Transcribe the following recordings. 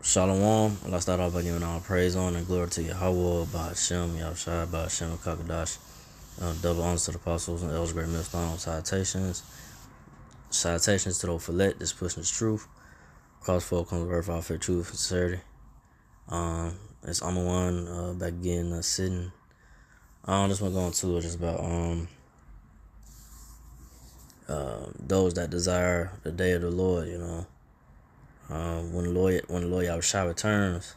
Shalom. Allah start off by giving all praise, honor, and glory to Yahweh, Bahashem, Yahushua, Bahashem, and Kakadash. Double honors to the apostles and elders, great millstone. Salutations. Salutations to the Philet, this pushing the truth. Cross folk comes earth, all fair truth and sincerity. It's I'm one back again, sitting. This one going to it is about those that desire the day of the Lord. When the Lord Yahushua returns,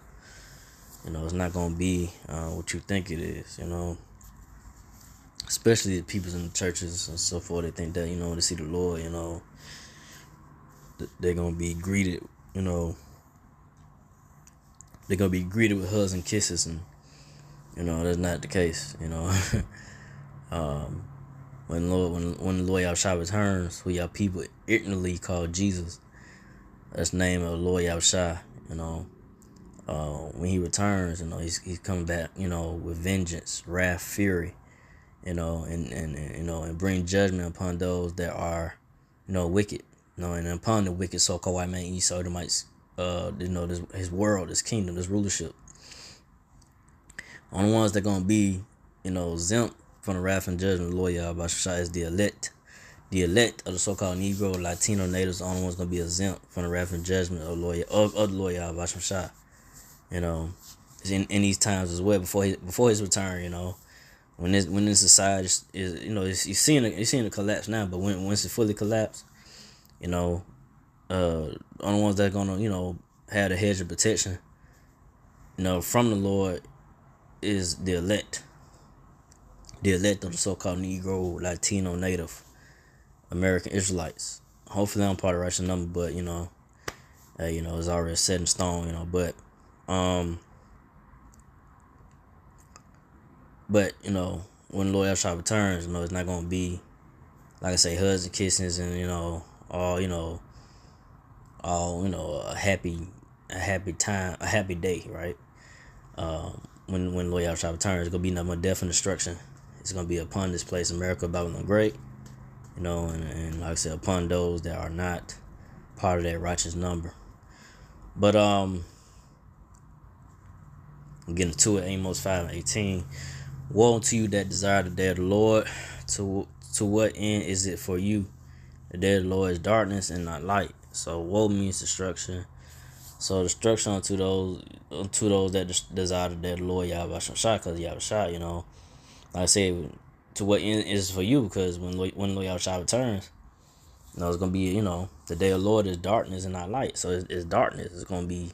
it's not gonna be what you think it is. Especially the people in the churches and so forth. They think that when they see the Lord, they're gonna be greeted. They're gonna be greeted with hugs and kisses, and that's not the case. When the Lord Yahushua returns, who y'all people ignorantly call Jesus, that's the name of the Lord Yahushua. When he returns, he's coming back, with vengeance, wrath, fury, and bring judgment upon those that are, wicked, and upon the wicked so-called white man, Esau, Edomites, his world, his kingdom, his rulership. On the ones that gonna be, exempt from the wrath and judgment of the Lord Yahushua is the elect. The elect of the so-called Negro, Latino natives, the only ones gonna be exempt from the wrath and judgment of the Lord Yahushua. In these times as well, before his return, when this society is you're seeing a collapse now, but once it fully collapse, only ones that are gonna have the hedge of protection, from the Lord is the elect of the so-called Negro, Latino, Native American Israelites. Hopefully I'm part of the righteous number, but it's already set in stone, but when the Lord Yahshua returns, it's not gonna be, like I say, hugs and kisses and all a happy time, a happy day, right? When Lord Yahshua returns, it's gonna be nothing but death and destruction. It's gonna be upon this place, America, Babylon Great, and like I said, upon those that are not part of that righteous number. But I'm getting to it. Amos 5:18. Woe unto you that desire the day of the Lord. To what end is it for you? The day of the Lord is darkness and not light. So woe means destruction. So destruction unto those that desire the day of the Lord Yahushua, because Yahushua, like I said, to what end is it for you? Because when Lord Yahushua returns, it's gonna be, the day of the Lord is darkness and not light. So it's darkness. It's gonna be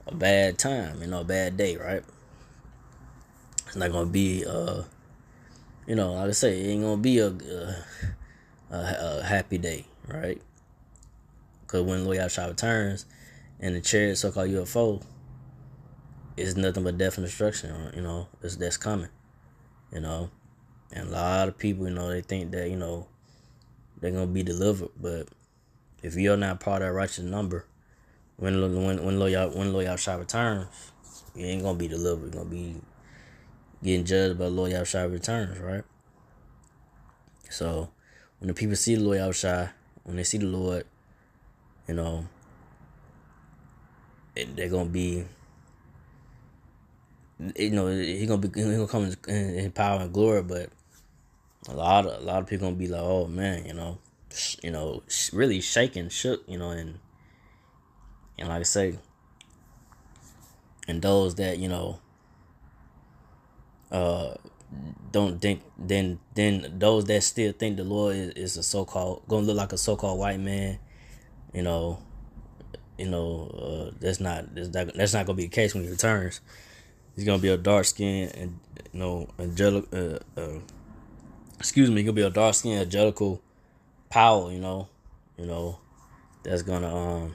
a bad time, a bad day, right? It's not gonna be, like I say, it ain't gonna be a happy day, right? Because when Lord Yahshua returns, and the chariot, so-called UFO, is nothing but death and destruction, that's coming, and a lot of people, they think that, they're gonna be delivered, but if you're not part of that righteous number, when Lord Yahshua returns, you ain't gonna be delivered. You're gonna be getting judged by Lord Yahshua returns, right? So when the people see the Lord Yahshua, when they see the Lord, they're gonna be, he gonna come in power and glory, but a lot of people gonna be like, oh man, really shaken, shook, and like I say, and those that don't think, then those that still think the Lord is a so-called gonna look like a so-called white man, that's not gonna be the case when he returns. He's gonna be a dark skinned and angelic. He's gonna be a dark skinned angelical power. That's gonna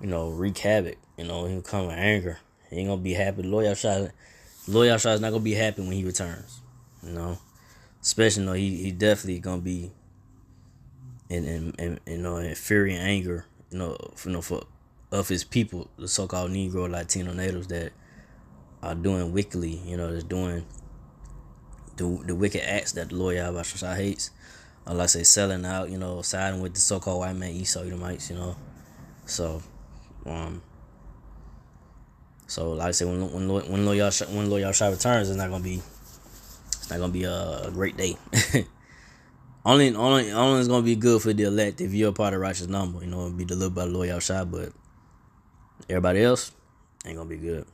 wreak havoc. He'll come with anger. He ain't gonna be happy. Lord Yahshua is not gonna be happy when he returns. Especially he definitely gonna be in fury and anger. For of his people, the so-called Negro, Latino natives that are doing wickedly, that's doing the wicked acts that the Lord Yahushua hates. Like I say, selling out, siding with the so-called white man, Esau, Edomites, So So like I said, when Lord Yahshua returns, it's not gonna be a great day. only it's gonna be good for the elect if you're a part of righteous number. It'll be delivered by the Lord Yahshua, but everybody else ain't gonna be good.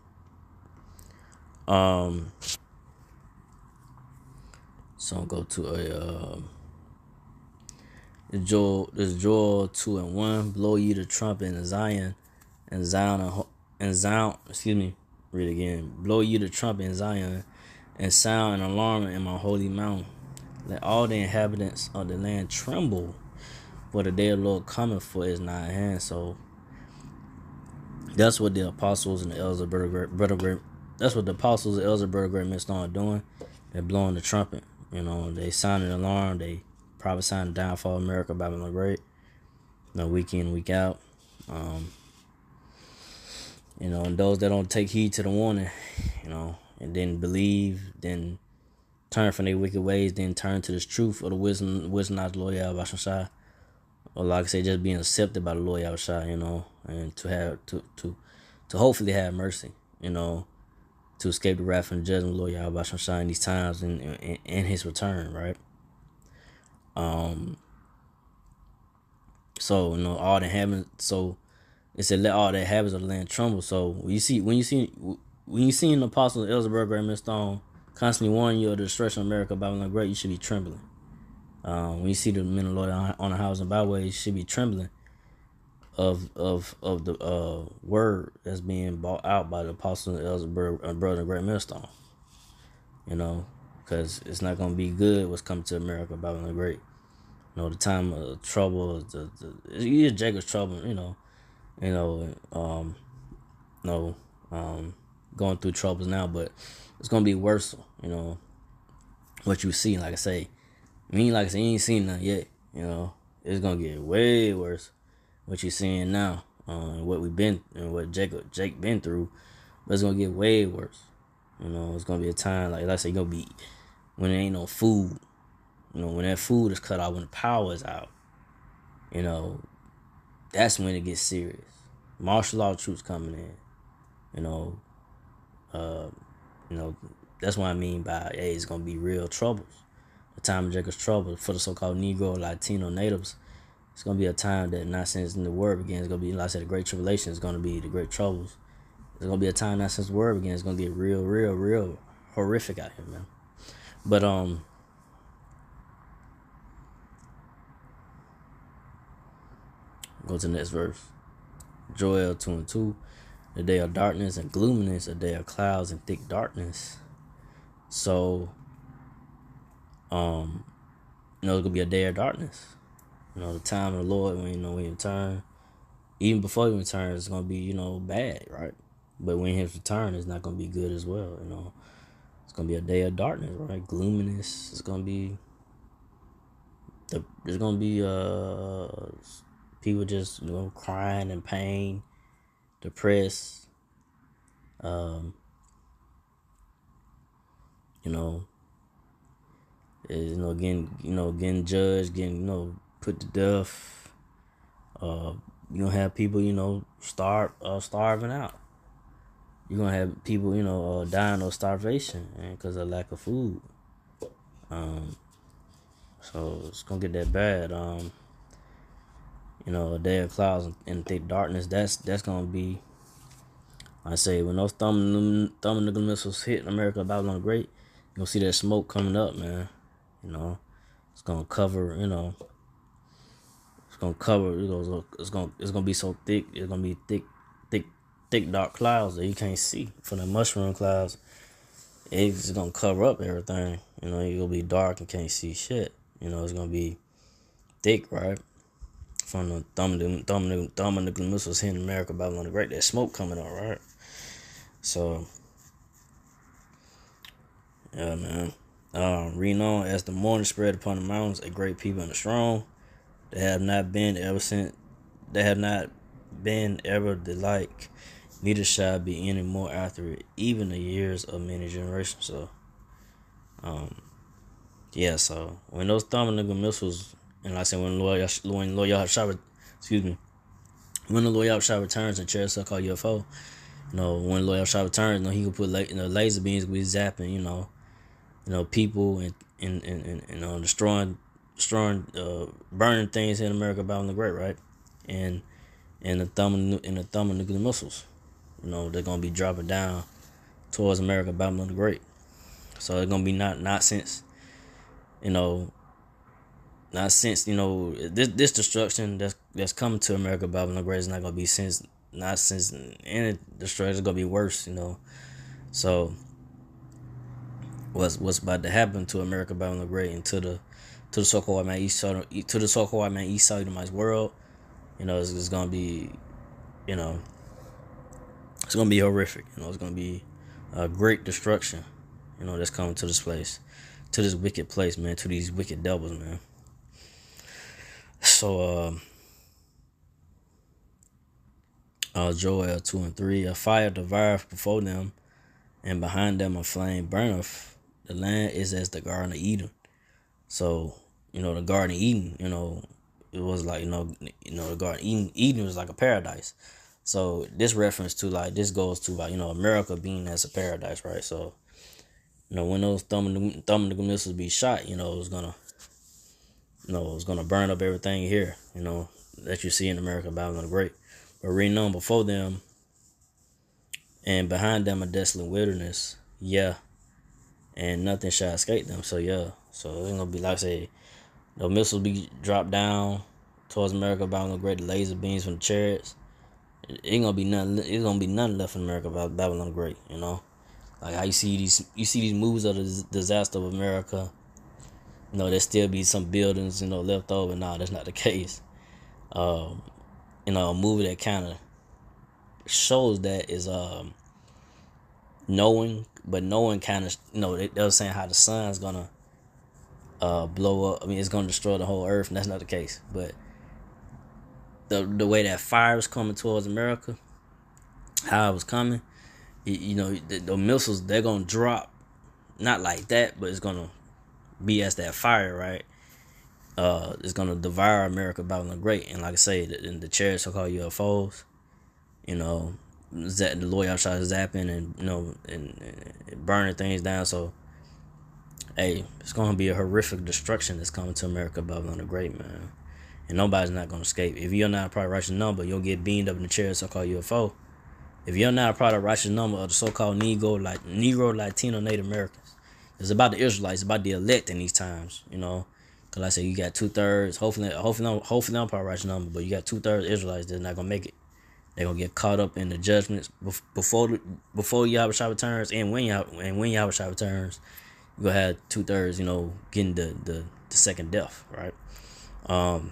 So I'll go to this Joel 2:1. Blow ye the trumpet in Zion, and Zion. Excuse me. Read it again. Blow ye the trumpet in Zion, and sound an alarm in my holy mountain. Let all the inhabitants of the land tremble, for the day of the Lord cometh, for it is nigh at hand. So that's what the apostles and the elders of Brother Great. That's what the apostles and elders of Brother Great Mist are doing. They're blowing the trumpet. They sounding an alarm. They prophesying the downfall of America, Babylon the Great. Week in, week out. And those that don't take heed to the warning, and then believe, then turn from their wicked ways, then turn to this truth of the wisdom of the Lord Yahweh, or like I say, just being accepted by the Lord Yahweh, and to have to hopefully have mercy, to escape the wrath and judgment of the Lord Yahweh in these times and His return, right? So all the habits. So it said, let all the habits of the land tremble. So when you see the apostles, Elzebub, Great Millstone constantly warning you of the destruction of America, Babylon the Great, you should be trembling. When you see the men of the Lord on the house and byways, you should be trembling of the word that's being brought out by the apostles, Elzebub, brother, Great Millstone. Because it's not going to be good what's coming to America, Babylon the Great. The time of trouble, the Jacob's trouble, going through troubles now, but it's gonna be worse. What you see, like I say, you ain't seen nothing yet. It's gonna get way worse. What you seeing now, and what we've been, and what Jake been through, but it's gonna get way worse. It's gonna be a time like I say, gonna be when there ain't no food. When that food is cut off, when the power is out, that's when it gets serious. Martial law troops coming in, that's what I mean by, hey, it's gonna be real troubles. The time of Jacob's trouble for the so-called Negro, Latino natives. It's gonna be a time that, not since the word began, it's gonna be, like I said, the Great Tribulation is gonna be the Great Troubles. It's gonna be a time, not since the word began, it's gonna get real, real, real horrific out here, man. But go to the next verse. Joel 2:2. A day of darkness and gloominess, a day of clouds and thick darkness. So, it's gonna be a day of darkness. The time of the Lord when He return. Even before He returns, it's gonna be bad, right? But when His return, it's not gonna be good as well. It's gonna be a day of darkness, right? Gloominess. It's gonna be. There's gonna be people just crying in pain, depressed. Getting judged, getting put to death. You're gonna have people starving out. You're gonna have people dying of starvation and because of lack of food. So it's gonna get that bad. A day of clouds and thick darkness. That's gonna be. I say when those thermonuclear missiles hit America, Babylon the Great, you're gonna see that smoke coming up, man. It's gonna cover. It's gonna cover. It's gonna be so thick. It's gonna be thick dark clouds that you can't see. From the mushroom clouds, it's gonna cover up everything. You're gonna be dark and can't see shit. It's gonna be thick, right? From the thermonuclear missiles hitting America, Babylon the Great, that smoke coming up, right? So, yeah, man. Reading on, as the morning spread upon the mountains, a great people and a strong, they have not been ever the like, neither shall be any more after it, even the years of many generations. So, so when those thermonuclear missiles, and like I said, when Lord Yahshua, when the Lord Yahushua returns and chariots are called UFO, when the Lord Yahushua returns, he can put laser beams be zapping, people and destroying, burning things in America, Babylon the Great, right? And the thermonuclear missiles, they're gonna be dropping down towards America, Babylon the Great. So it's gonna be not since, this destruction that's coming to America, Babylon the Great is not gonna be not since any destruction. It's gonna be worse, So what's about to happen to America, Babylon the Great, and to the so-called white man East Sodomite world, it's gonna be, it's gonna be horrific. It's gonna be a great destruction, that's coming to this place, to this wicked place, man, to these wicked devils, man. So Joel 2:3, a fire devoureth before them, and behind them a flame burneth. The land is as the Garden of Eden. So, the Garden of Eden, it was like, the Garden of Eden was like a paradise. So this reference to this goes to America being as a paradise, right? So, when those thermonuclear missiles be shot, it's gonna burn up everything here, that you see in America, Babylon the Great. But reading on, before them and behind them a desolate wilderness, and nothing shall escape them. So so it's gonna be like I say, the missiles be dropped down towards America, Babylon the Great, the laser beams from the chariots. It ain't gonna be nothing. It's gonna be nothing left in America about Babylon the Great. Like how you see these movies of the disaster of America. There still be some buildings, left over. Nah, that's not the case. A movie that kind of shows that is knowing kind of, they were saying how the sun's gonna blow up. I mean, it's gonna destroy the whole earth, and that's not the case. But the way that fire is coming towards America, how it was coming, the missiles, they're gonna drop, not like that, but it's gonna be as that fire, right? It's gonna devour America, Babylon the Great, and like I say, the chariots are called UFOs. That the Lord Yahushua is zapping and burning things down. So, hey, it's gonna be a horrific destruction that's coming to America, Babylon the Great, man. And nobody's not gonna escape. If you're not a part of righteous number, you'll get beamed up in the chariots so-called UFO. If you're not a part of righteous number of the so-called Negro, Latino, Native Americans, it's about the Israelites, it's about the elect in these times, Cause like I said, you got 2/3. Hopefully, I'm part of righteous number, but you got 2/3 Israelites that's not gonna make it. They're gonna get caught up in the judgments before Yahushua returns, and when Yahushua returns, you gonna have 2/3, getting the second death, right? Like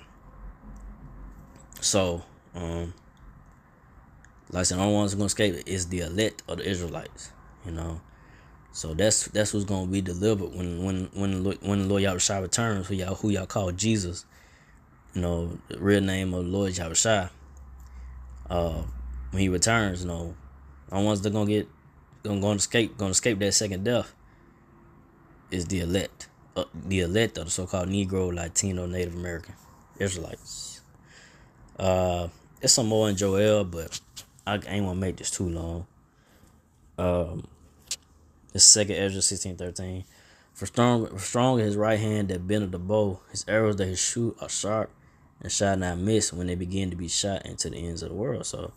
I said, the only ones who gonna escape is the elect of the Israelites, So that's what's gonna be delivered when the Lord Yahushua returns, who y'all call Jesus, the real name of the Lord Yahushua. When he returns, the only ones that gonna escape that second death is the elect of the so-called Negro, Latino, Native American Israelites. There's some more in Joel, but I ain't gonna make this too long. The second Ezra 16:13. For strong is his right hand that bendeth the bow, his arrows that he shoot are sharp and shall not miss when they begin to be shot into the ends of the world. So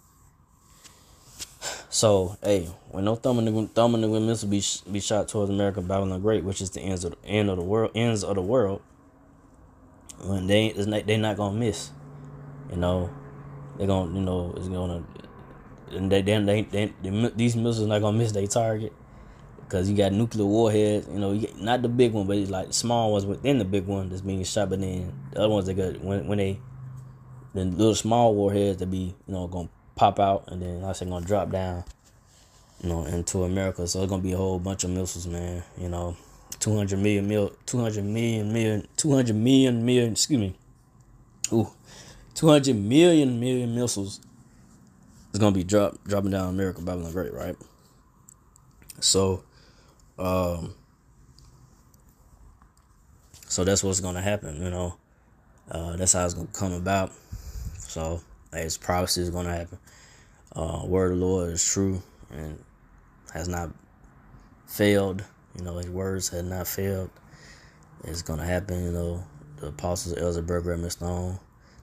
hey, when no thermonuclear missiles be shot towards America, Babylon the Great, which is the ends of the world, when they not gonna miss, they're gonna, it's gonna, and these missiles not gonna miss their target, because you got nuclear warheads, not the big one, but it's like the small ones within the big one that's being shot. But then the other ones, they got the little small warheads that be gonna pop out, and then like I said, gonna drop down into America. So it's gonna be a whole bunch of missiles, man. 200 million missiles is gonna be dropping down America, Babylon Great, right? So so that's what's gonna happen, that's how it's gonna come about. So His prophecy is gonna happen. Word of the Lord is true and has not failed. His words have not failed. It's gonna happen. The apostles, Elder Berger, and Stone,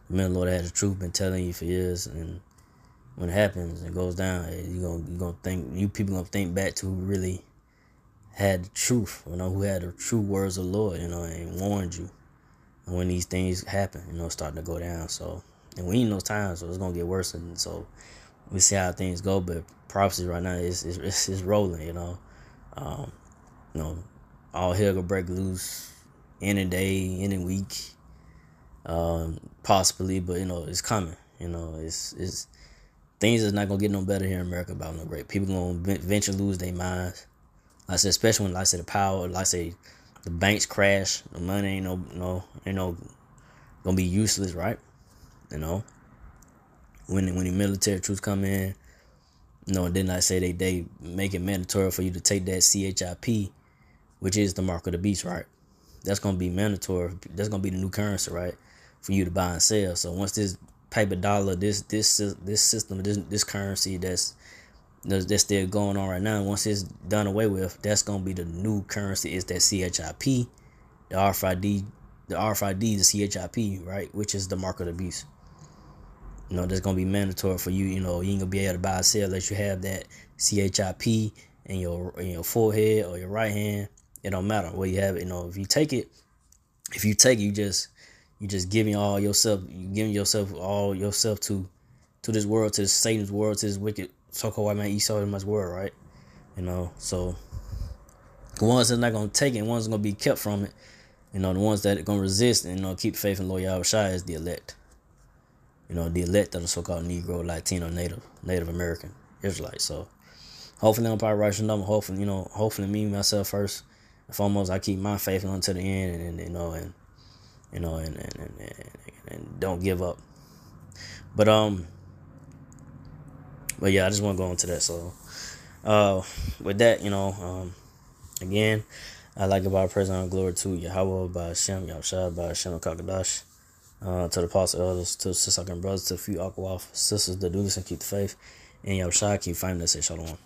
the men of the Lord had the truth, been telling you for years, and when it happens and goes down, you people gonna think back to who really had the truth, who had the true words of the Lord, and warned you. And when these things happen, starting to go down. So, and we in those times, so it's gonna get worse. And so we see how things go. But prophecy right now is rolling. All hell gonna break loose any day, any week, possibly. But it's coming. It's things is not gonna get no better here in America about no great. People gonna eventually lose their minds. Like I said, especially when the power, the banks crash, the money ain't gonna be useless, right? When the military troops come in, and then they make it mandatory for you to take that CHIP, which is the mark of the beast, right? That's gonna be mandatory. That's gonna be the new currency, right, for you to buy and sell. So once this paper dollar, this system, this currency that's still going on right now, once it's done away with, that's gonna be the new currency. Is that CHIP, the RFID, the CHIP, right, which is the mark of the beast. That's gonna be mandatory for you. You ain't gonna be able to buy or sell unless you have that CHIP in your forehead or your right hand. It don't matter where you have it. If you take it, you just giving all yourself. You giving yourself all yourself to this world, to Satan's world, to this wicked so-called white man Esau in much world, right? So the ones that's not gonna take it, the ones that's gonna be kept from it, the ones that are gonna resist and keep faith and loyal Shai is the elect. The elect of the so-called Negro, Latino, Native American Israelites. So hopefully I'm probably right number. Hopefully me myself first and foremost, I keep my faith until the end, and don't give up. But yeah, I just want to go into that. So with that, again, I'd like to give our praise and glory to Yahweh by Hashem, Yahushua by Hashem Kakadash. To the apostle elders, to the sister and brothers, to the few Akawaf sisters that do this and keep the faith, and Yahushua keep fighting us. Say shalom.